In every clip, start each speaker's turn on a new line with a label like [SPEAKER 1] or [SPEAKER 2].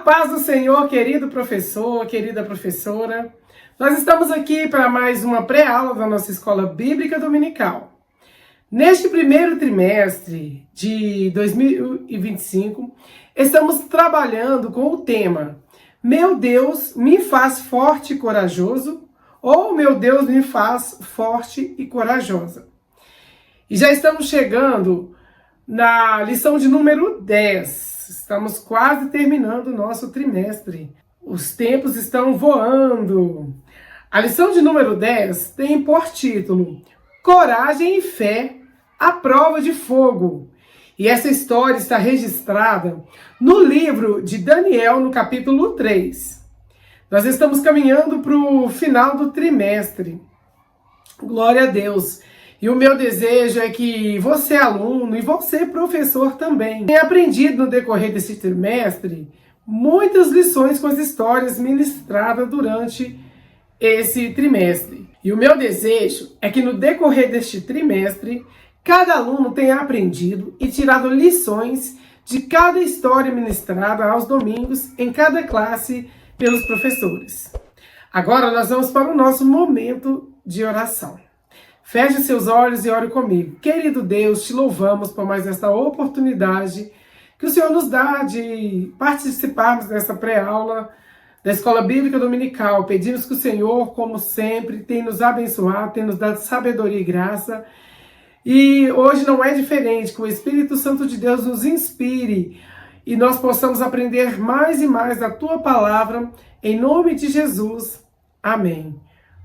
[SPEAKER 1] paz do Senhor, querido professor, querida professora. Nós estamos aqui para mais uma pré-aula da nossa Escola Bíblica Dominical. Neste primeiro trimestre de 2025, estamos trabalhando com o tema Meu Deus me faz forte e corajoso, ou Meu Deus me faz forte e corajosa. E já estamos chegando na lição de número 10. Estamos quase terminando o nosso trimestre. Os tempos estão voando. A lição de número 10 tem por título Coragem e Fé à Prova de Fogo. E essa história está registrada no livro de Daniel, no capítulo 3. Nós estamos caminhando para o final do trimestre. Glória a Deus. E o meu desejo é que você, aluno, e você, professor também, tenha aprendido no decorrer desse trimestre muitas lições com as histórias ministradas durante esse trimestre. E o meu desejo é que no decorrer deste trimestre, cada aluno tenha aprendido e tirado lições de cada história ministrada aos domingos em cada classe pelos professores. Agora nós vamos para o nosso momento de oração. Feche seus olhos e ore comigo. Querido Deus, te louvamos por mais esta oportunidade que o Senhor nos dá de participarmos dessa pré-aula da Escola Bíblica Dominical. Pedimos que o Senhor, como sempre, tenha nos abençoado, tenha nos dado sabedoria e graça. E hoje não é diferente, que o Espírito Santo de Deus nos inspire e nós possamos aprender mais e mais da Tua Palavra, em nome de Jesus. Amém.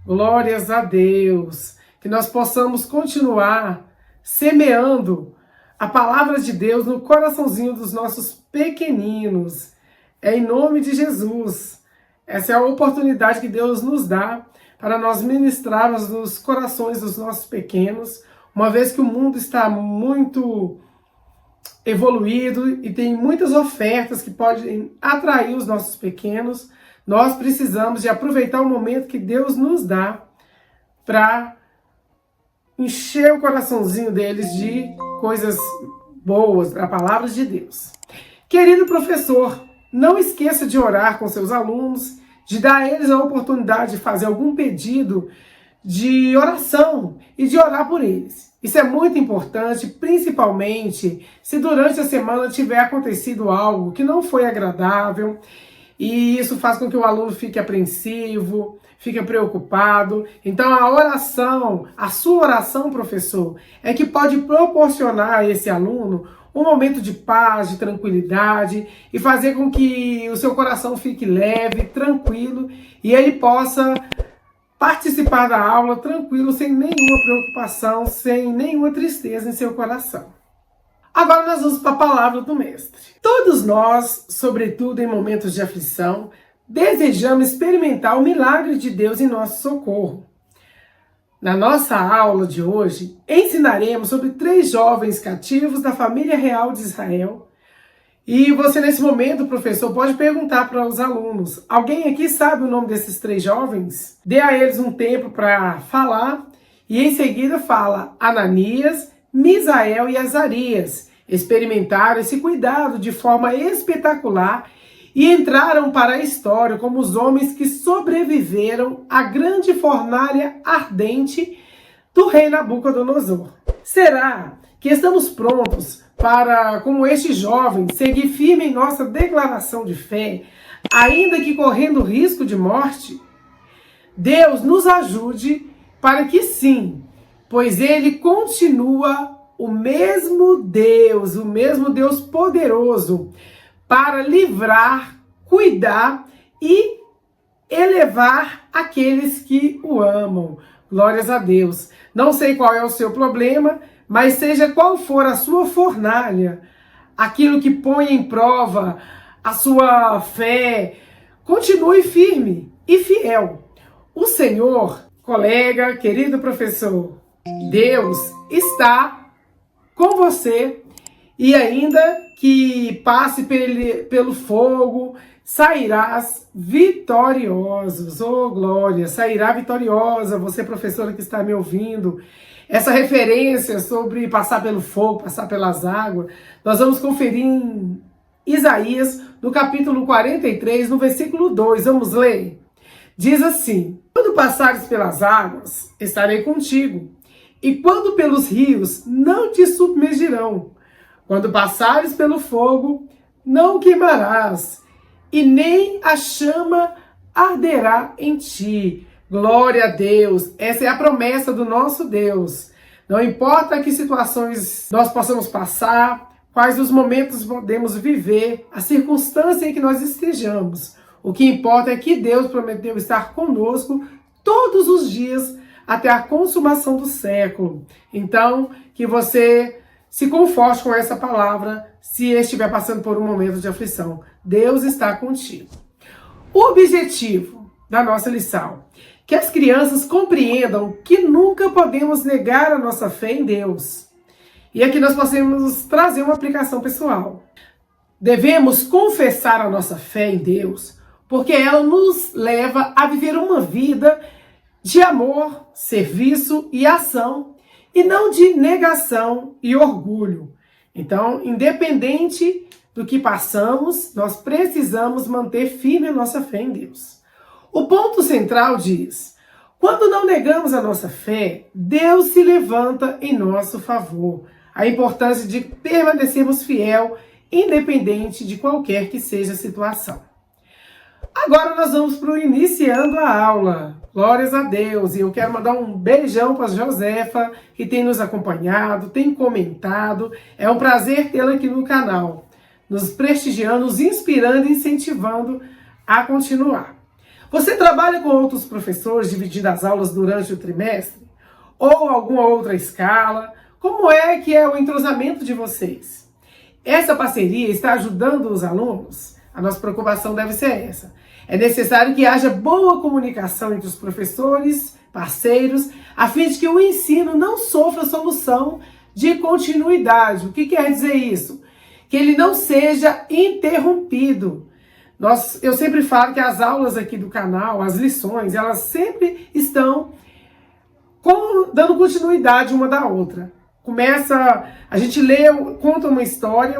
[SPEAKER 1] Glórias a Deus. Que nós possamos continuar semeando a palavra de Deus no coraçãozinho dos nossos pequeninos. É em nome de Jesus. Essa é a oportunidade que Deus nos dá para nós ministrarmos nos corações dos nossos pequenos, uma vez que o mundo está muito evoluído e tem muitas ofertas que podem atrair os nossos pequenos. Nós precisamos de aproveitar o momento que Deus nos dá para encher o coraçãozinho deles de coisas boas, da palavra de Deus. Querido professor, não esqueça de orar com seus alunos, de dar a eles a oportunidade de fazer algum pedido de oração e de orar por eles. Isso é muito importante, principalmente se durante a semana tiver acontecido algo que não foi agradável, e isso faz com que o aluno fique apreensivo, fique preocupado. Então a oração, a sua oração, professor, é que pode proporcionar a esse aluno um momento de paz, de tranquilidade e fazer com que o seu coração fique leve, tranquilo e ele possa participar da aula tranquilo, sem nenhuma preocupação, sem nenhuma tristeza em seu coração. Agora nós vamos para a palavra do mestre. Todos nós, sobretudo em momentos de aflição, desejamos experimentar o milagre de Deus em nosso socorro. Na nossa aula de hoje, ensinaremos sobre 3 jovens cativos da família real de Israel. E você, nesse momento, professor, pode perguntar para os alunos: alguém aqui sabe o nome desses 3 jovens? Dê a eles um tempo para falar e em seguida fala Ananias, Misael e Azarias. Experimentaram esse cuidado de forma espetacular e entraram para a história como os homens que sobreviveram à grande fornalha ardente do rei Nabucodonosor. Será que estamos prontos para, como estes jovens, seguir firme em nossa declaração de fé, ainda que correndo risco de morte? Deus nos ajude para que sim, pois Ele continua o mesmo Deus poderoso, para livrar, cuidar e elevar aqueles que o amam. Glórias a Deus. Não sei qual é o seu problema, mas seja qual for a sua fornalha, aquilo que põe em prova a sua fé, continue firme e fiel. O Senhor, colega, querido professor, Deus está com você, e ainda que passe pelo fogo, sairás vitoriosos. Oh, glória! Sairá vitoriosa, você, professora que está me ouvindo. Essa referência sobre passar pelo fogo, passar pelas águas, nós vamos conferir Isaías, no capítulo 43, no versículo 2. Vamos ler? Diz assim: quando passares pelas águas, estarei contigo, e quando pelos rios, não te submergirão. Quando passares pelo fogo, não queimarás, e nem a chama arderá em ti. Glória a Deus! Essa é a promessa do nosso Deus. Não importa que situações nós possamos passar, quais os momentos podemos viver, a circunstância em que nós estejamos. O que importa é que Deus prometeu estar conosco todos os dias até a consumação do século. Então, que você se conforte com essa palavra se estiver passando por um momento de aflição. Deus está contigo. O objetivo da nossa lição: que as crianças compreendam que nunca podemos negar a nossa fé em Deus. E aqui nós possamos trazer uma aplicação pessoal. Devemos confessar a nossa fé em Deus, porque ela nos leva a viver uma vida de amor, serviço e ação, e não de negação e orgulho. Então, independente do que passamos, nós precisamos manter firme a nossa fé em Deus. O ponto central diz: quando não negamos a nossa fé, Deus se levanta em nosso favor. A importância de permanecermos fiel, independente de qualquer que seja a situação. Agora nós vamos para o iniciando a aula. Glórias a Deus. E eu quero mandar um beijão para a Josefa, que tem nos acompanhado, tem comentado. É um prazer tê-la aqui no canal, nos prestigiando, nos inspirando e incentivando a continuar. Você trabalha com outros professores dividindo as aulas durante o trimestre? Ou alguma outra escala? Como é que é o entrosamento de vocês? Essa parceria está ajudando os alunos? A nossa preocupação deve ser essa. É necessário que haja boa comunicação entre os professores, parceiros, a fim de que o ensino não sofra solução de continuidade. O que quer dizer isso? Que ele não seja interrompido. Eu sempre falo que as aulas aqui do canal, as lições, elas sempre estão dando continuidade uma da outra. A gente lê, conta uma história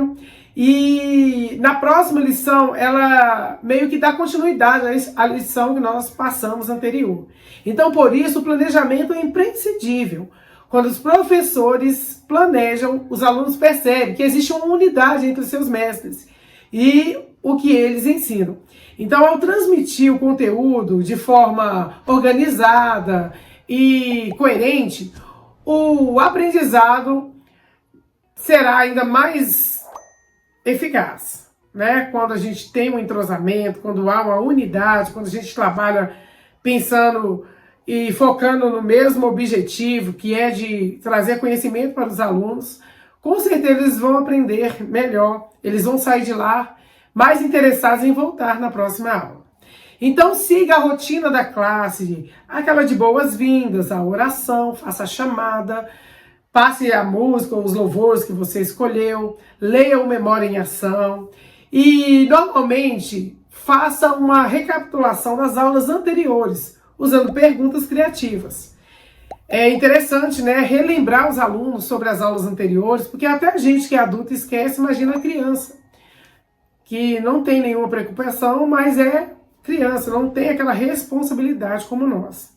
[SPEAKER 1] e na próxima lição ela meio que dá continuidade à lição que nós passamos anterior. Então, por isso, o planejamento é imprescindível. Quando os professores planejam, os alunos percebem que existe uma unidade entre os seus mestres e o que eles ensinam. Então, ao transmitir o conteúdo de forma organizada e coerente, o aprendizado será ainda mais eficaz, né? Quando a gente tem um entrosamento, quando há uma unidade, quando a gente trabalha pensando e focando no mesmo objetivo, que é de trazer conhecimento para os alunos, com certeza eles vão aprender melhor, eles vão sair de lá mais interessados em voltar na próxima aula. Então siga a rotina da classe, aquela de boas-vindas, a oração, faça a chamada, passe a música, os louvores que você escolheu, leia o Memória em Ação e normalmente faça uma recapitulação das aulas anteriores, usando perguntas criativas. É interessante, né, relembrar os alunos sobre as aulas anteriores, porque até a gente que é adulto esquece, imagina a criança, que não tem nenhuma preocupação, mas é criança, não tem aquela responsabilidade como nós.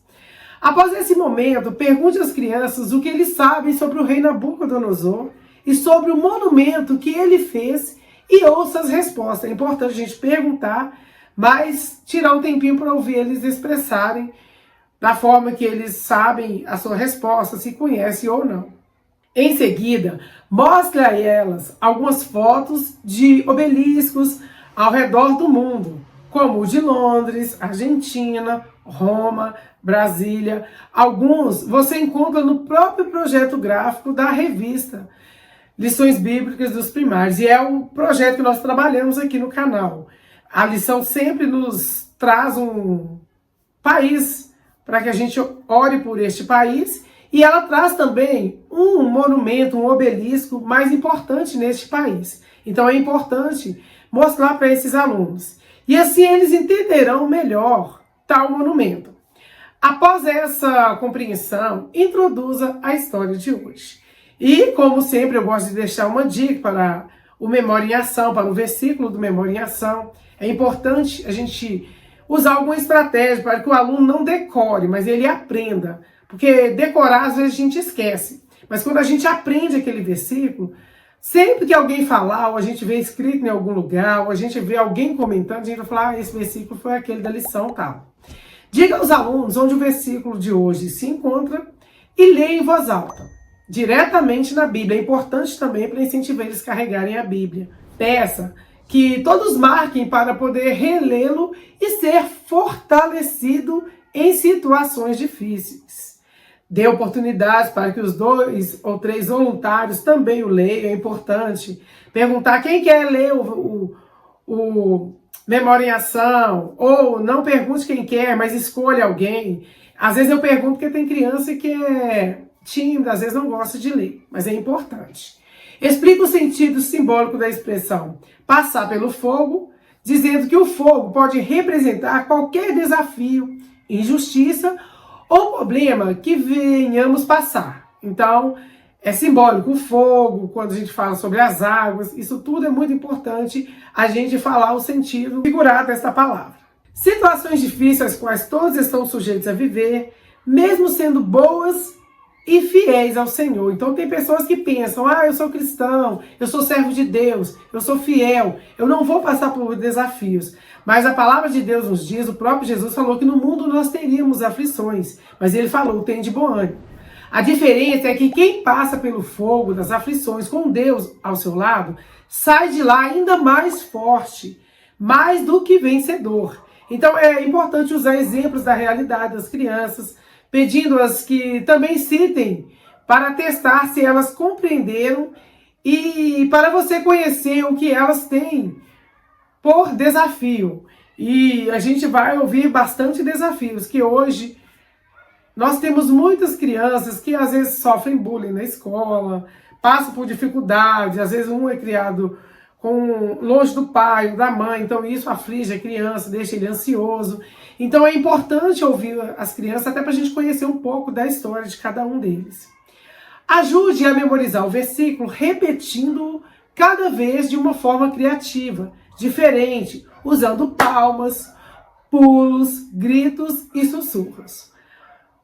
[SPEAKER 1] Após esse momento, pergunte às crianças o que eles sabem sobre o rei Nabucodonosor e sobre o monumento que ele fez e ouça as respostas. É importante a gente perguntar, mas tirar um tempinho para ouvir eles expressarem da forma que eles sabem a sua resposta, se conhecem ou não. Em seguida, mostre a elas algumas fotos de obeliscos ao redor do mundo, como o de Londres, Argentina, Roma, Brasília. Alguns você encontra no próprio projeto gráfico da revista Lições Bíblicas dos Primários, e é o projeto que nós trabalhamos aqui no canal. A lição sempre nos traz um país para que a gente ore por este país, e ela traz também um monumento, um obelisco mais importante neste país. Então é importante mostrar para esses alunos. E assim eles entenderão melhor tal monumento. Após essa compreensão, introduza a história de hoje. E, como sempre, eu gosto de deixar uma dica para o Memória em Ação, para o versículo do Memória em Ação. É importante a gente usar alguma estratégia para que o aluno não decore, mas ele aprenda. Porque decorar, às vezes, a gente esquece. Mas quando a gente aprende aquele versículo, sempre que alguém falar, ou a gente vê escrito em algum lugar, ou a gente vê alguém comentando, a gente vai falar, esse versículo foi aquele da lição tal. Diga aos alunos onde o versículo de hoje se encontra e leia em voz alta, diretamente na Bíblia. É importante também para incentivar eles a carregarem a Bíblia. Peça que todos marquem para poder relê-lo e ser fortalecido em situações difíceis. Dê oportunidades para que os 2 ou 3 voluntários também o leiam. É importante perguntar quem quer ler o Memória em Ação, ou não pergunte quem quer, mas escolha alguém. Às vezes eu pergunto porque tem criança que é tímida, às vezes não gosta de ler, mas é importante. Explica o sentido simbólico da expressão passar pelo fogo, dizendo que o fogo pode representar qualquer desafio, injustiça ou problema que venhamos passar. Então, é simbólico o fogo, quando a gente fala sobre as águas, isso tudo é muito importante a gente falar o sentido figurado dessa palavra. Situações difíceis às quais todos estão sujeitos a viver, mesmo sendo boas e fiéis ao Senhor. Então tem pessoas que pensam, eu sou cristão, eu sou servo de Deus, eu sou fiel, eu não vou passar por desafios. Mas a palavra de Deus nos diz, o próprio Jesus falou que no mundo nós teríamos aflições, mas ele falou, tem de bom ânimo. A diferença é que quem passa pelo fogo das aflições com Deus ao seu lado, sai de lá ainda mais forte, mais do que vencedor. Então é importante usar exemplos da realidade das crianças, pedindo-as que também citem para testar se elas compreenderam e para você conhecer o que elas têm por desafio. E a gente vai ouvir bastante desafios, que hoje nós temos muitas crianças que às vezes sofrem bullying na escola, passam por dificuldades, às vezes um é criado longe do pai ou da mãe, então isso aflige a criança, deixa ele ansioso. Então é importante ouvir as crianças até para a gente conhecer um pouco da história de cada um deles. Ajude a memorizar o versículo repetindo cada vez de uma forma criativa, diferente, usando palmas, pulos, gritos e sussurros.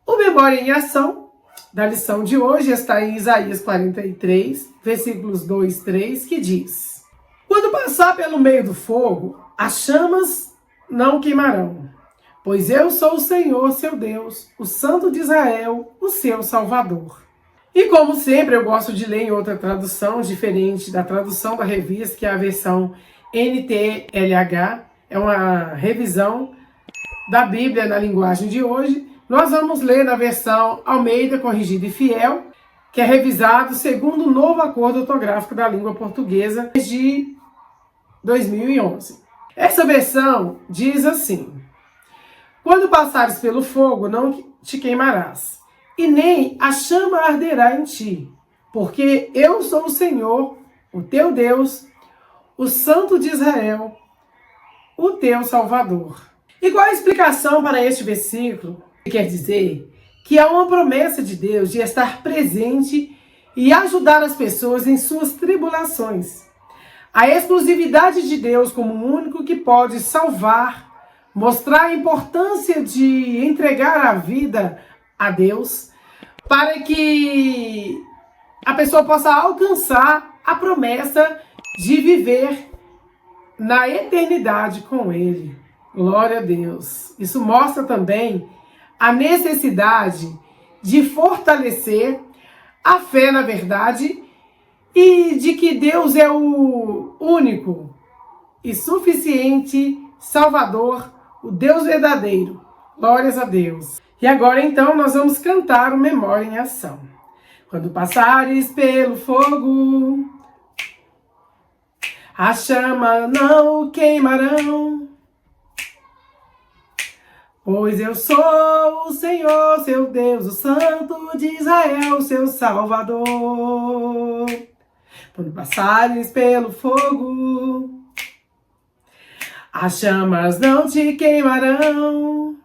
[SPEAKER 1] O Memória em Ação da lição de hoje está em Isaías 43, versículos 2 e 3, que diz: quando passar pelo meio do fogo, as chamas não queimarão, pois eu sou o Senhor, seu Deus, o Santo de Israel, o seu Salvador. E como sempre, eu gosto de ler em outra tradução, diferente da tradução da revista, que é a versão NTLH, é uma revisão da Bíblia na linguagem de hoje. Nós vamos ler na versão Almeida Corrigida e Fiel, que é revisado segundo o novo acordo ortográfico da língua portuguesa de 2011. Essa versão diz assim: quando passares pelo fogo, não te queimarás, e nem a chama arderá em ti, porque eu sou o Senhor, o teu Deus, o Santo de Israel, o teu Salvador. E qual a explicação para este versículo? Quer dizer que há uma promessa de Deus de estar presente e ajudar as pessoas em suas tribulações. A exclusividade de Deus como o único que pode salvar, mostrar a importância de entregar a vida a Deus, para que a pessoa possa alcançar a promessa de viver na eternidade com Ele. Glória a Deus. Isso mostra também a necessidade de fortalecer a fé na verdade e de que Deus é o único e suficiente Salvador, o Deus verdadeiro. Glórias a Deus. E agora então nós vamos cantar o Memória em Ação. Quando passares pelo fogo, as chamas não queimarão, pois eu sou o Senhor, seu Deus, o Santo de Israel, seu Salvador. Quando passares pelo fogo, as chamas não te queimarão,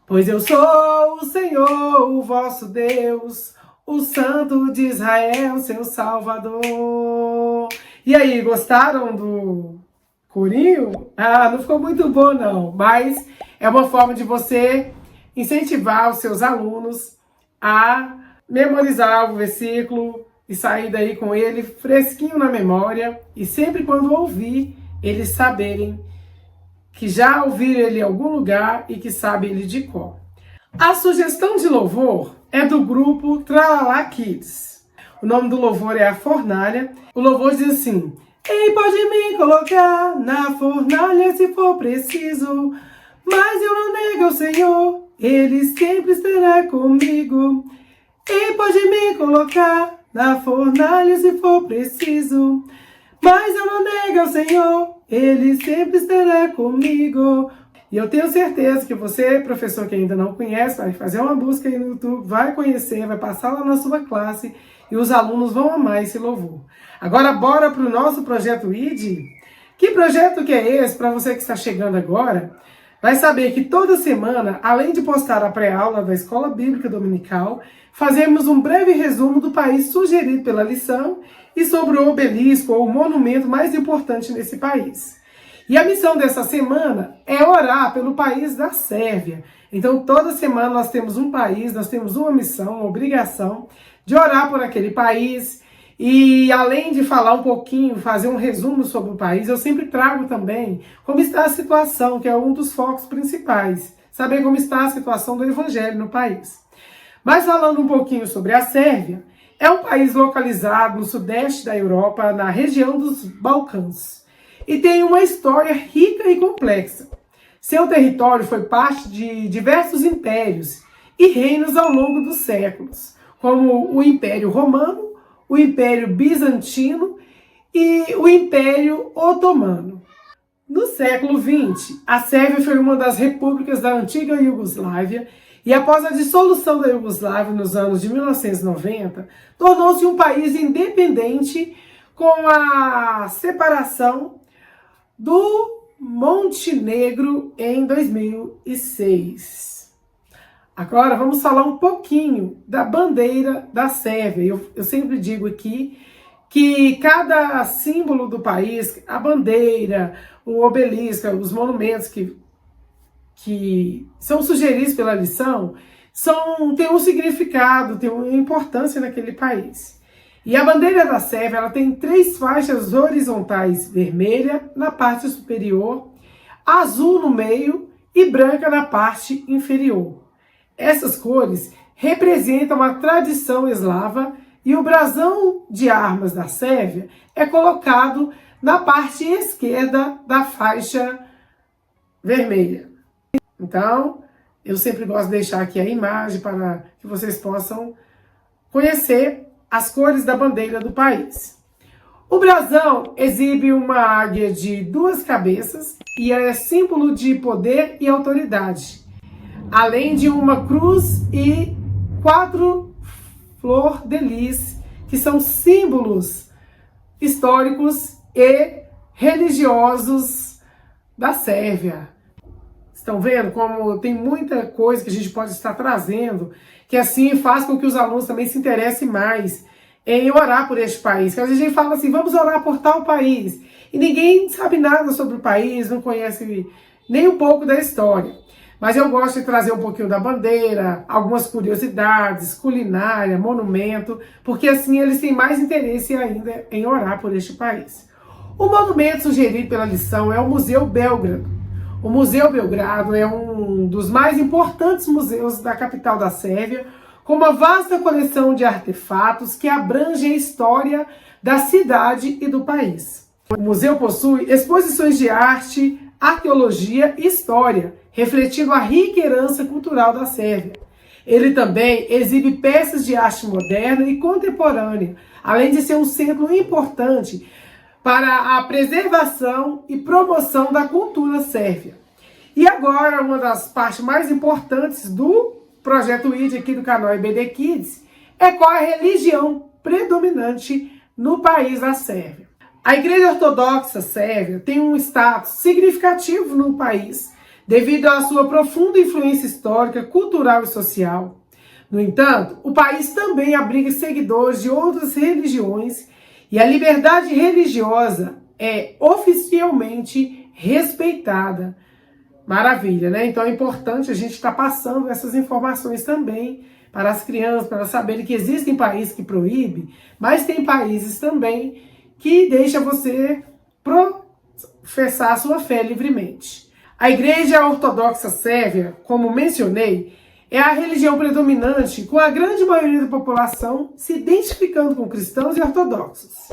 [SPEAKER 1] pois eu sou o Senhor, o vosso Deus, o Santo de Israel, seu Salvador. E aí, gostaram do corinho? Ah, não ficou muito bom não, mas é uma forma de você incentivar os seus alunos a memorizar o versículo e sair daí com ele fresquinho na memória e sempre quando ouvir, eles saberem que já ouviram ele em algum lugar e que sabem ele de cor. A sugestão de louvor é do grupo Tralalá Kids. O nome do louvor é A Fornalha. O louvor diz assim: Ei, pode me colocar na fornalha se for preciso, mas eu não nego ao Senhor, Ele sempre estará comigo. Ei, pode me colocar na fornalha se for preciso, mas eu não nego ao Senhor, Ele sempre estará comigo. E eu tenho certeza que você, professor que ainda não conhece, vai fazer uma busca aí no YouTube, vai conhecer, vai passar lá na sua classe e os alunos vão amar esse louvor. Agora bora para o nosso projeto ID. Que projeto que é esse para você que está chegando agora? Vai saber que toda semana, além de postar a pré-aula da Escola Bíblica Dominical, fazemos um breve resumo do país sugerido pela lição e sobre o obelisco ou o monumento mais importante nesse país. E a missão dessa semana é orar pelo país da Sérvia. Então, toda semana nós temos um país, nós temos uma missão, uma obrigação de orar por aquele país. E além de falar um pouquinho, fazer um resumo sobre o país, eu sempre trago também como está a situação, que é um dos focos principais. Saber como está a situação do evangelho no país. Mas falando um pouquinho sobre a Sérvia, é um país localizado no sudeste da Europa, na região dos Balcãs. E tem uma história rica e complexa. Seu território foi parte de diversos impérios e reinos ao longo dos séculos, como o Império Romano, o Império Bizantino e o Império Otomano. No século XX, a Sérvia foi uma das repúblicas da antiga Iugoslávia e após a dissolução da Iugoslávia nos anos de 1990, tornou-se um país independente com a separação do Montenegro em 2006. Agora vamos falar um pouquinho da bandeira da Sérvia. Eu sempre digo aqui que cada símbolo do país, a bandeira, o obelisco, os monumentos que são sugeridos pela lição, têm um significado, têm uma importância naquele país. E a bandeira da Sérvia ela tem 3 faixas horizontais: vermelha na parte superior, azul no meio e branca na parte inferior. Essas cores representam a tradição eslava e o brasão de armas da Sérvia é colocado na parte esquerda da faixa vermelha. Então, eu sempre gosto de deixar aqui a imagem para que vocês possam conhecer as cores da bandeira do país. O brasão exibe uma águia de 2 cabeças e é símbolo de poder e autoridade, além de uma cruz e 4 flor-de-lis, que são símbolos históricos e religiosos da Sérvia. Estão vendo como tem muita coisa que a gente pode estar trazendo, que assim faz com que os alunos também se interessem mais em orar por este país. Que às vezes a gente fala assim, vamos orar por tal país, e ninguém sabe nada sobre o país, não conhece nem um pouco da história. Mas eu gosto de trazer um pouquinho da bandeira, algumas curiosidades, culinária, monumento, porque assim eles têm mais interesse ainda em orar por este país. O monumento sugerido pela lição é o Museu Belgrado. O Museu Belgrado é um dos mais importantes museus da capital da Sérvia, com uma vasta coleção de artefatos que abrange a história da cidade e do país. O museu possui exposições de arte, arqueologia e história, refletindo a rica herança cultural da Sérvia. Ele também exibe peças de arte moderna e contemporânea, além de ser um centro importante para a preservação e promoção da cultura sérvia. E agora, uma das partes mais importantes do projeto ID aqui do canal IBD Kids é qual a religião predominante no país da Sérvia. A Igreja Ortodoxa Sérvia tem um status significativo no país devido à sua profunda influência histórica, cultural e social. No entanto, o país também abriga seguidores de outras religiões e a liberdade religiosa é oficialmente respeitada. Maravilha, né? Então é importante a gente estar passando essas informações também para as crianças, para elas saberem que existem países que proíbem, mas tem países também que deixam você professar a sua fé livremente. A Igreja Ortodoxa Sérvia, como mencionei, é a religião predominante, com a grande maioria da população se identificando com cristãos e ortodoxos.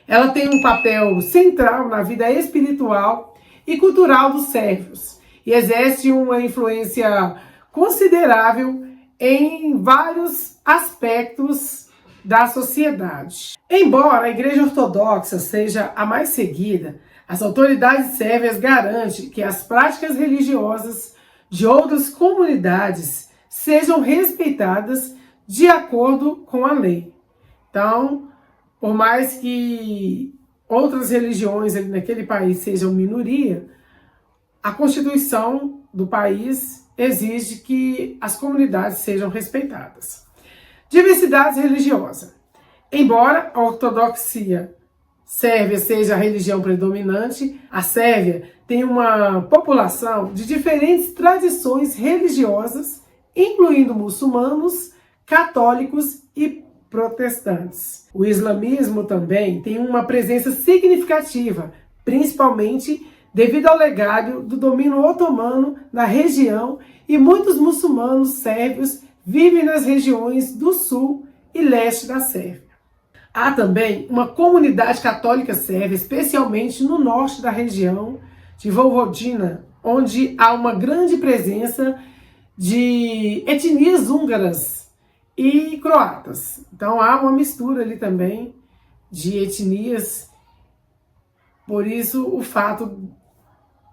[SPEAKER 1] Ela tem um papel central na vida espiritual e cultural dos sérvios e exerce uma influência considerável em vários aspectos da sociedade. Embora a Igreja Ortodoxa seja a mais seguida, as autoridades sérvias garantem que as práticas religiosas de outras comunidades sejam respeitadas de acordo com a lei. Então, por mais que outras religiões ali naquele país sejam minoria, a Constituição do país exige que as comunidades sejam respeitadas. Diversidade religiosa. Embora a ortodoxia sérvia seja a religião predominante, a Sérvia tem uma população de diferentes tradições religiosas, incluindo muçulmanos, católicos e protestantes. O islamismo também tem uma presença significativa, principalmente devido ao legado do domínio otomano na região, e muitos muçulmanos sérvios vivem nas regiões do sul e leste da Sérvia. Há também uma comunidade católica sérvia, especialmente no norte da região de Vojvodina, onde há uma grande presença de etnias húngaras e croatas. Então há uma mistura ali também de etnias. Por isso o fato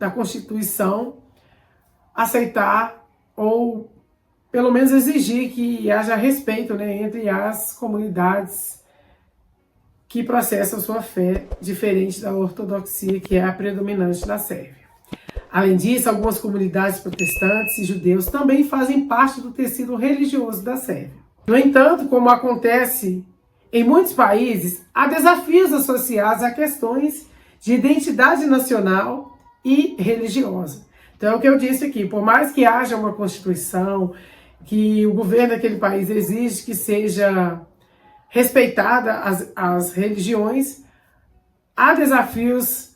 [SPEAKER 1] da Constituição aceitar ou pelo menos exigir que haja respeito, né, entre as comunidades que processam sua fé diferente da ortodoxia, que é a predominante na Sérvia. Além disso, algumas comunidades protestantes e judeus também fazem parte do tecido religioso da Sérvia. No entanto, como acontece em muitos países, há desafios associados a questões de identidade nacional e religiosa. Então, é o que eu disse aqui, por mais que haja uma Constituição, que o governo daquele país exige que seja respeitada as religiões, há desafios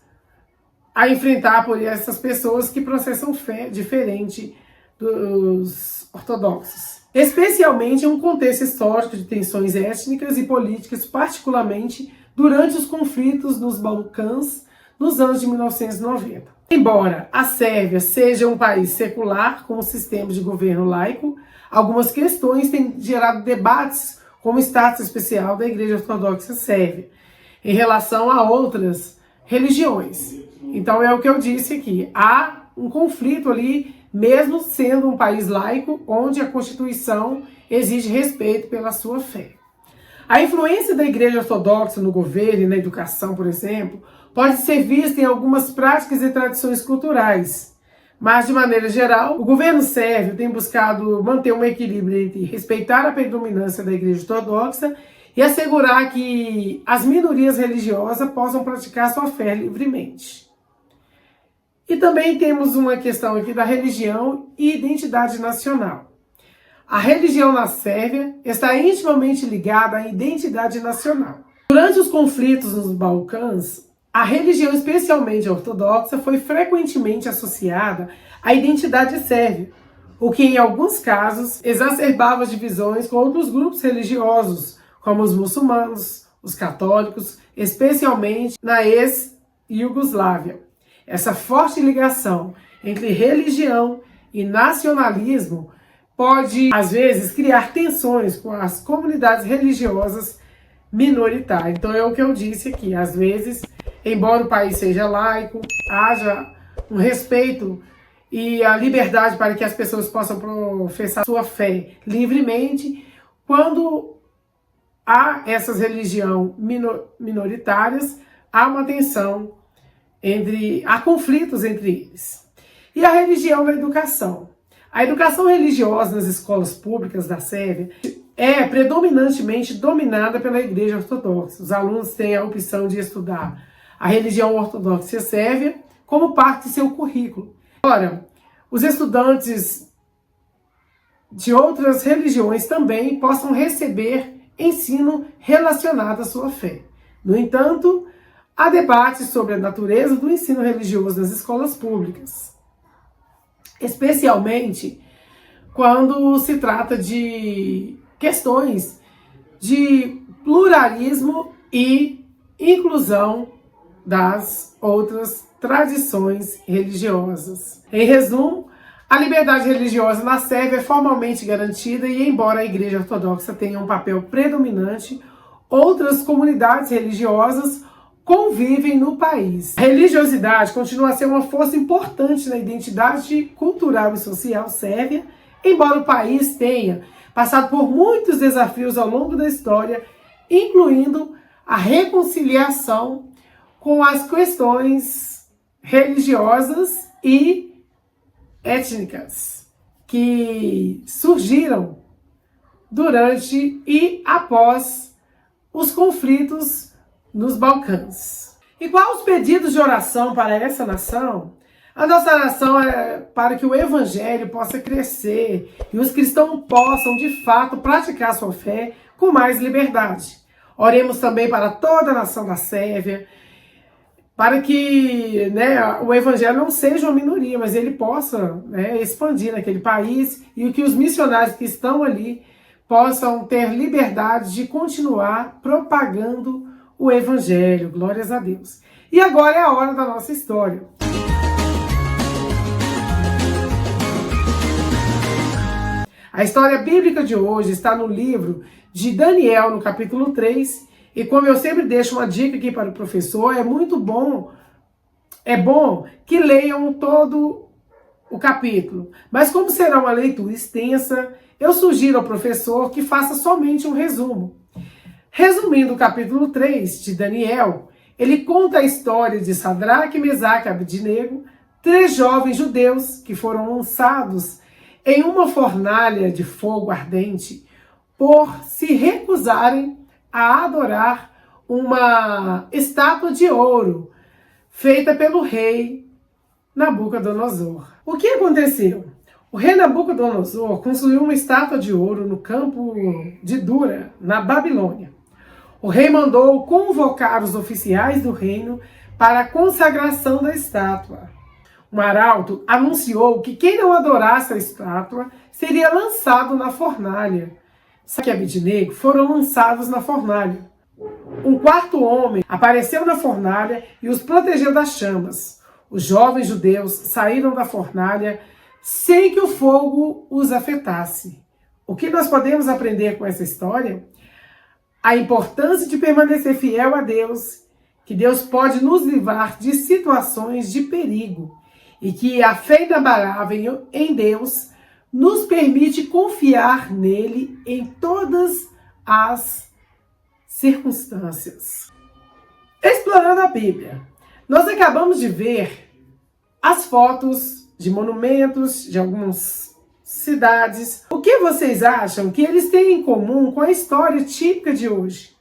[SPEAKER 1] a enfrentar por essas pessoas que processam fé diferente dos ortodoxos. Especialmente em um contexto histórico de tensões étnicas e políticas, particularmente durante os conflitos nos Balcãs nos anos de 1990. Embora a Sérvia seja um país secular com um sistema de governo laico, algumas questões têm gerado debates como o status especial da Igreja Ortodoxa Sérvia em relação a outras religiões. Então é o que eu disse aqui, há um conflito ali, mesmo sendo um país laico, onde a Constituição exige respeito pela sua fé. A influência da Igreja Ortodoxa no governo e na educação, por exemplo, pode ser vista em algumas práticas e tradições culturais. Mas, de maneira geral, o governo sérvio tem buscado manter um equilíbrio entre respeitar a predominância da Igreja Ortodoxa e assegurar que as minorias religiosas possam praticar sua fé livremente. E também temos uma questão aqui da religião e identidade nacional. A religião na Sérvia está intimamente ligada à identidade nacional. Durante os conflitos nos Balcãs, a religião, especialmente a ortodoxa, foi frequentemente associada à identidade sérvia, o que em alguns casos exacerbava as divisões com outros grupos religiosos, como os muçulmanos, os católicos, especialmente na ex-Iugoslávia. Essa forte ligação entre religião e nacionalismo pode, às vezes, criar tensões com as comunidades religiosas minoritárias. Então é o que eu disse aqui, às vezes, embora o país seja laico, haja um respeito e a liberdade para que as pessoas possam professar sua fé livremente, quando há essas religiões minoritárias, há uma tensão, há conflitos entre eles. E a religião na educação. A educação religiosa nas escolas públicas da Sérvia é predominantemente dominada pela Igreja Ortodoxa. Os alunos têm a opção de estudar a religião ortodoxa sérvia como parte de seu currículo. Ora, os estudantes de outras religiões também possam receber ensino relacionado à sua fé. No entanto, há debates sobre a natureza do ensino religioso nas escolas públicas, especialmente quando se trata de questões de pluralismo e inclusão das outras tradições religiosas. Em resumo, a liberdade religiosa na Sérvia é formalmente garantida e, embora a Igreja Ortodoxa tenha um papel predominante, outras comunidades religiosas convivem no país. A religiosidade continua a ser uma força importante na identidade cultural e social sérvia, embora o país tenha passado por muitos desafios ao longo da história, incluindo a reconciliação com as questões religiosas e étnicas que surgiram durante e após os conflitos nos Balcãs. Igual os pedidos de oração para essa nação, a nossa nação é para que o evangelho possa crescer e os cristãos possam, de fato, praticar sua fé com mais liberdade. Oremos também para toda a nação da Sérvia, para que o evangelho não seja uma minoria, mas ele possa expandir naquele país e que os missionários que estão ali possam ter liberdade de continuar propagando o evangelho. Glórias a Deus. E agora é a hora da nossa história. A história bíblica de hoje está no livro de Daniel, no capítulo 3, e como eu sempre deixo uma dica aqui para o professor, é bom que leiam todo o capítulo. Mas como será uma leitura extensa, eu sugiro ao professor que faça somente um resumo. Resumindo o capítulo 3 de Daniel, ele conta a história de Sadraque, Mesaque e Abednego, 3 jovens judeus que foram lançados em uma fornalha de fogo ardente por se recusarem a adorar uma estátua de ouro feita pelo rei Nabucodonosor. O que aconteceu? O rei Nabucodonosor construiu uma estátua de ouro no campo de Dura, na Babilônia. O rei mandou convocar os oficiais do reino para a consagração da estátua. Um arauto anunciou que quem não adorasse a estátua seria lançado na fornalha. Sadraque e Abednego foram lançados na fornalha. Um quarto homem apareceu na fornalha e os protegeu das chamas. Os jovens judeus saíram da fornalha sem que o fogo os afetasse. O que nós podemos aprender com essa história? A importância de permanecer fiel a Deus, que Deus pode nos livrar de situações de perigo e que a fé inabalável em Deus nos permite confiar nele em todas as circunstâncias. Explorando a Bíblia, nós acabamos de ver as fotos de monumentos de algumas cidades. O que vocês acham que eles têm em comum com a história típica de hoje?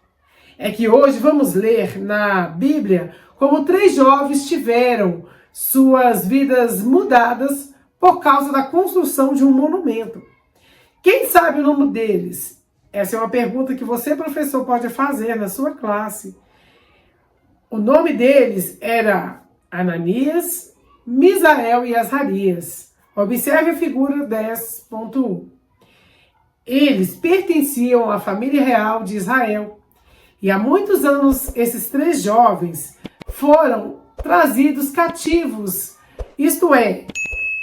[SPEAKER 1] É que hoje vamos ler na Bíblia como 3 jovens tiveram suas vidas mudadas por causa da construção de um monumento. Quem sabe o nome deles? Essa é uma pergunta que você, professor, pode fazer na sua classe. O nome deles era Ananias, Misael e Azarias. Observe a figura 10.1. Eles pertenciam à família real de Israel. E há muitos anos, esses 3 jovens foram trazidos cativos. Isto é,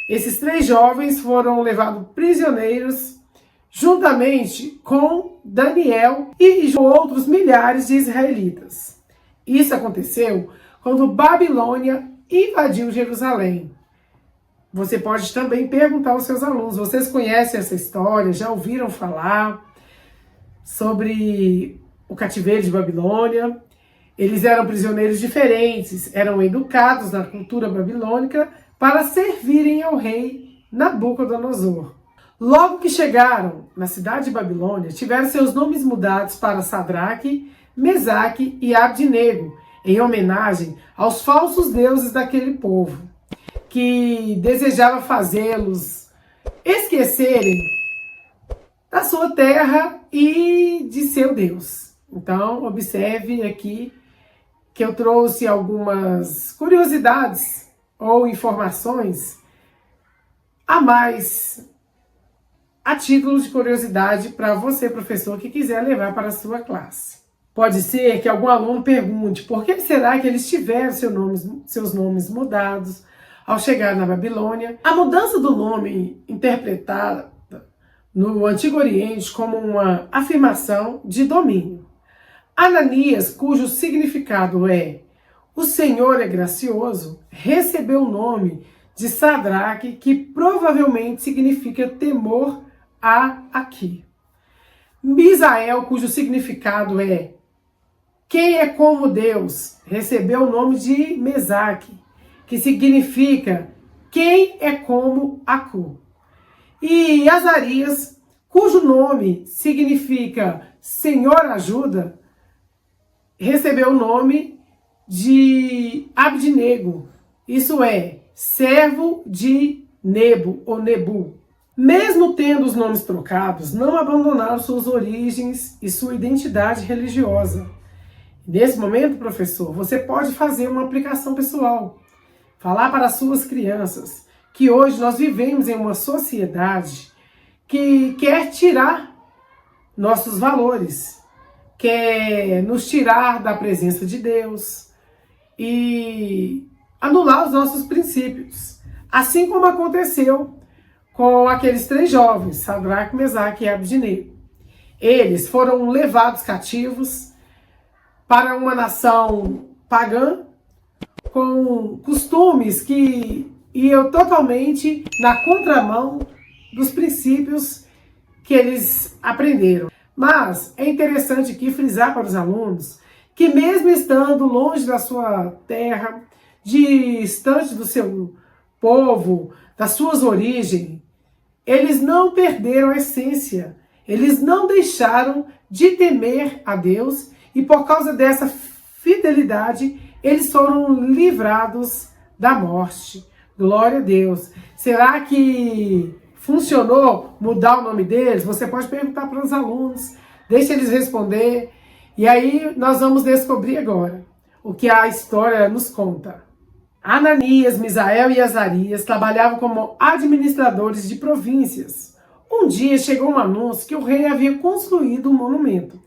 [SPEAKER 1] esses 3 jovens foram levados prisioneiros juntamente com Daniel e outros milhares de israelitas. Isso aconteceu quando Babilônia invadiu Jerusalém. Você pode também perguntar aos seus alunos, vocês conhecem essa história? Já ouviram falar sobre o cativeiro de Babilônia? Eles eram prisioneiros diferentes, eram educados na cultura babilônica para servirem ao rei Nabucodonosor. Logo que chegaram na cidade de Babilônia, tiveram seus nomes mudados para Sadraque, Mesaque e Abdinego, em homenagem aos falsos deuses daquele povo, que desejava fazê-los esquecerem da sua terra e de seu Deus. Então, observe aqui que eu trouxe algumas curiosidades ou informações a mais a título de curiosidade para você, professor, que quiser levar para a sua classe. Pode ser que algum aluno pergunte por que será que eles tiveram seus nomes mudados ao chegar na Babilônia. A mudança do nome interpretada no Antigo Oriente como uma afirmação de domínio. Ananias, cujo significado é "o Senhor é gracioso", recebeu o nome de Sadraque, que provavelmente significa temor a aqui. Misael, cujo significado é "quem é como Deus", recebeu o nome de Mesaque, que significa "quem é como Acu". E Azarias, cujo nome significa "Senhor ajuda", recebeu o nome de Abdinego, isso é, servo de Nebo ou Nebu. Mesmo tendo os nomes trocados, não abandonaram suas origens e sua identidade religiosa. Nesse momento, professor, você pode fazer uma aplicação pessoal. Falar para as suas crianças que hoje nós vivemos em uma sociedade que quer tirar nossos valores, quer nos tirar da presença de Deus e anular os nossos princípios. Assim como aconteceu com aqueles 3 jovens, Sadraque, Mesaque e Abdinego. Eles foram levados cativos para uma nação pagã, com costumes que iam totalmente na contramão dos princípios que eles aprenderam. Mas é interessante aqui frisar para os alunos que mesmo estando longe da sua terra, distante do seu povo, das suas origens, eles não perderam a essência, eles não deixaram de temer a Deus e por causa dessa fidelidade, eles foram livrados da morte. Glória a Deus. Será que funcionou mudar o nome deles? Você pode perguntar para os alunos, deixa eles responder. E aí nós vamos descobrir agora o que a história nos conta. Ananias, Misael e Azarias trabalhavam como administradores de províncias. Um dia chegou um anúncio que o rei havia construído um monumento.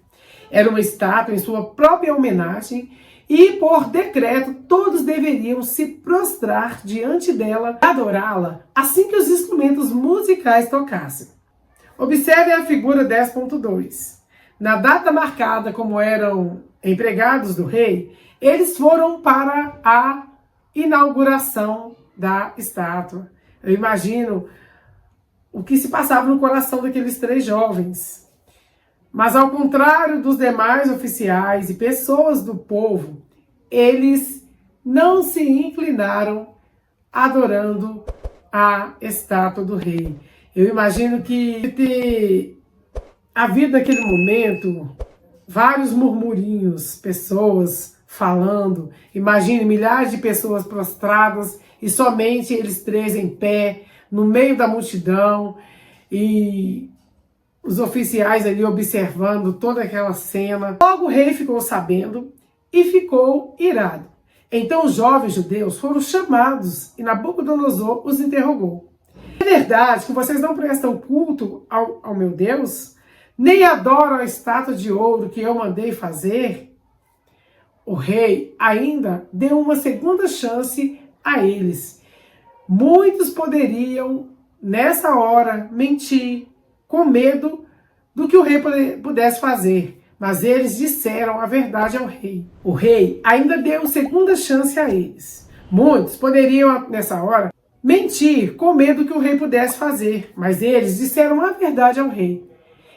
[SPEAKER 1] Era uma estátua em sua própria homenagem e, por decreto, todos deveriam se prostrar diante dela e adorá-la assim que os instrumentos musicais tocassem. Observe a figura 10.2. Na data marcada como eram empregados do rei, eles foram para a inauguração da estátua. Eu imagino o que se passava no coração daqueles 3 jovens. Mas ao contrário dos demais oficiais e pessoas do povo, eles não se inclinaram adorando a estátua do rei. Eu imagino que ter havido naquele momento vários murmurinhos, pessoas falando. Imagine milhares de pessoas prostradas e somente eles 3 em pé, no meio da multidão, e os oficiais ali observando toda aquela cena. Logo o rei ficou sabendo e ficou irado. Então os jovens judeus foram chamados e Nabucodonosor os interrogou. É verdade que vocês não prestam culto ao meu Deus, nem adoram a estátua de ouro que eu mandei fazer? O rei ainda deu uma segunda chance a eles. Muitos poderiam, nessa hora, mentir, com medo do que o rei pudesse fazer. Mas eles disseram a verdade ao rei. O rei ainda deu segunda chance a eles. Muitos poderiam, nessa hora, mentir, com medo do que o rei pudesse fazer. Mas eles disseram a verdade ao rei.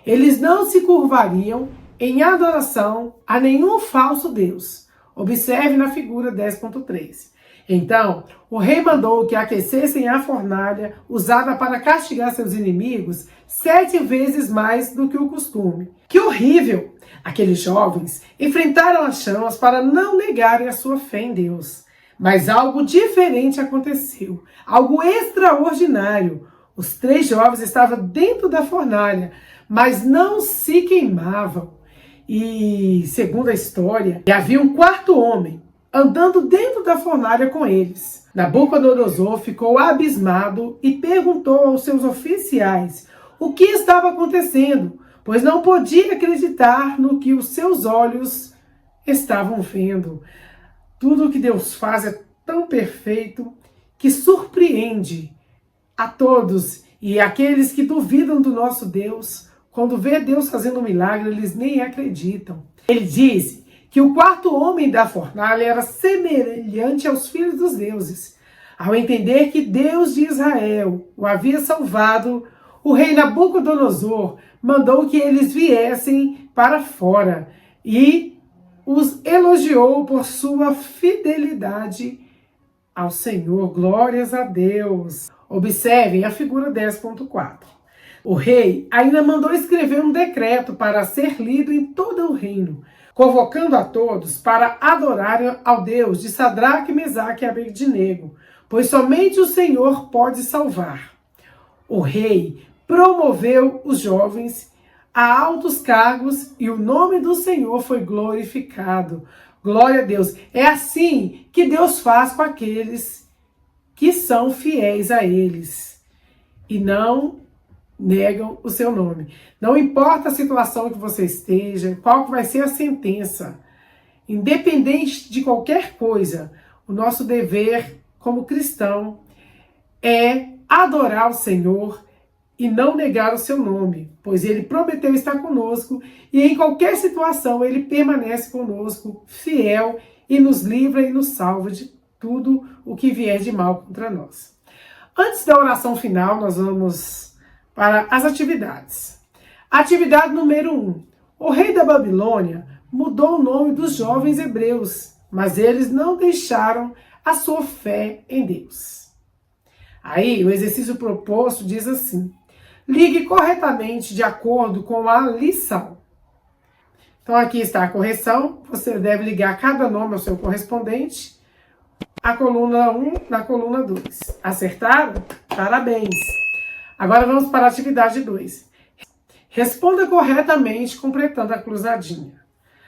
[SPEAKER 1] Eles não se curvariam em adoração a nenhum falso deus. Observe na figura 10.3. Então, o rei mandou que aquecessem a fornalha usada para castigar seus inimigos 7 vezes mais do que o costume. Que horrível! Aqueles jovens enfrentaram as chamas para não negarem a sua fé em Deus. Mas algo diferente aconteceu, algo extraordinário. Os 3 jovens estavam dentro da fornalha, mas não se queimavam. E, segundo a história, havia um 4º homem andando dentro da fornalha com eles. Nabucodonosor ficou abismado e perguntou aos seus oficiais o que estava acontecendo, pois não podia acreditar no que os seus olhos estavam vendo. Tudo o que Deus faz é tão perfeito que surpreende a todos, e aqueles que duvidam do nosso Deus, quando vê Deus fazendo um milagre, eles nem acreditam. Ele diz que o 4º homem da fornalha era semelhante aos filhos dos deuses. Ao entender que Deus de Israel o havia salvado, o rei Nabucodonosor mandou que eles viessem para fora e os elogiou por sua fidelidade ao Senhor. Glórias a Deus. Observem a figura 10.4. O rei ainda mandou escrever um decreto para ser lido em todo o reino, convocando a todos para adorarem ao Deus de Sadraque, Mesaque e Abednego, pois somente o Senhor pode salvar. O rei promoveu os jovens a altos cargos e o nome do Senhor foi glorificado. Glória a Deus. É assim que Deus faz com aqueles que são fiéis a eles e não negam o seu nome. Não importa a situação que você esteja, qual vai ser a sentença, independente de qualquer coisa, o nosso dever como cristão é adorar o Senhor e não negar o seu nome, pois ele prometeu estar conosco e em qualquer situação ele permanece conosco, fiel, e nos livra e nos salva de tudo o que vier de mal contra nós. Antes da oração final, nós vamos para as atividades. Atividade número 1. O rei da Babilônia mudou o nome dos jovens hebreus, mas eles não deixaram a sua fé em Deus. Aí, o exercício proposto diz assim: ligue corretamente de acordo com a lição. Então, aqui está a correção. Você deve ligar cada nome ao seu correspondente. A coluna 1 na coluna 2. Acertaram? Parabéns! Agora vamos para a atividade 2. Responda corretamente completando a cruzadinha.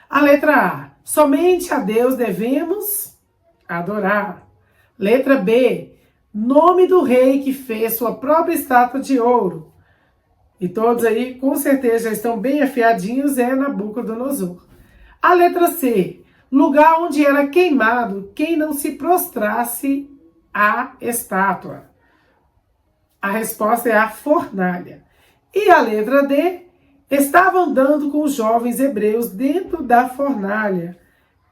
[SPEAKER 1] A letra A. Somente a Deus devemos adorar. Letra B. Nome do rei que fez sua própria estátua de ouro. E todos aí com certeza já estão bem afiadinhos, é Nabucodonosor. A letra C. Lugar onde era queimado quem não se prostrasse à estátua. A resposta é a fornalha. E a letra D, estava andando com os jovens hebreus dentro da fornalha.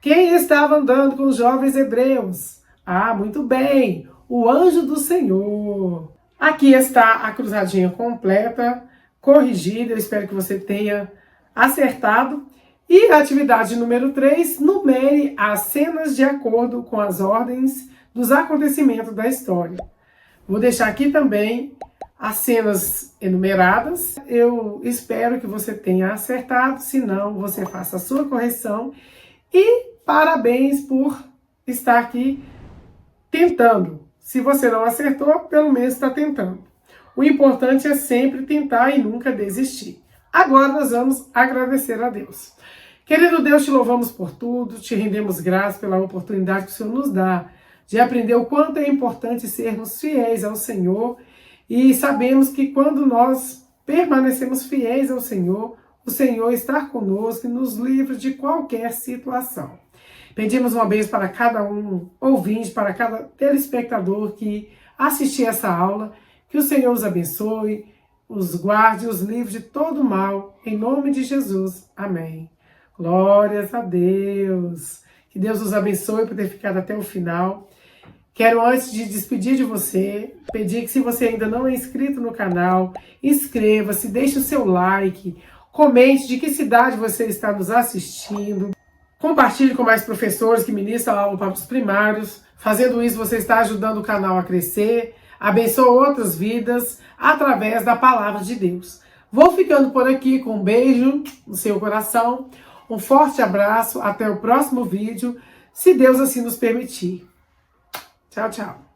[SPEAKER 1] Quem estava andando com os jovens hebreus? Ah, muito bem, o anjo do Senhor. Aqui está a cruzadinha completa, corrigida, eu espero que você tenha acertado. E a atividade número 3, numere as cenas de acordo com as ordens dos acontecimentos da história. Vou deixar aqui também as cenas enumeradas. Eu espero que você tenha acertado, se não, você faça a sua correção. E parabéns por estar aqui tentando. Se você não acertou, pelo menos está tentando. O importante é sempre tentar e nunca desistir. Agora nós vamos agradecer a Deus. Querido Deus, te louvamos por tudo, te rendemos graças pela oportunidade que o Senhor nos dá de aprender o quanto é importante sermos fiéis ao Senhor, e sabemos que quando nós permanecemos fiéis ao Senhor, o Senhor está conosco e nos livra de qualquer situação. Pedimos uma bênção para cada um ouvinte, para cada telespectador que assistir essa aula, que o Senhor os abençoe, os guarde, os livre de todo mal, em nome de Jesus. Amém. Glórias a Deus. Que Deus os abençoe por ter ficado até o final. Quero, antes de despedir de você, pedir que, se você ainda não é inscrito no canal, inscreva-se, deixe o seu like, comente de que cidade você está nos assistindo. Compartilhe com mais professores que ministram aula para os primários. Fazendo isso, você está ajudando o canal a crescer. Abençoa outras vidas através da palavra de Deus. Vou ficando por aqui com um beijo no seu coração. Um forte abraço. Até o próximo vídeo, se Deus assim nos permitir. Tchau, tchau.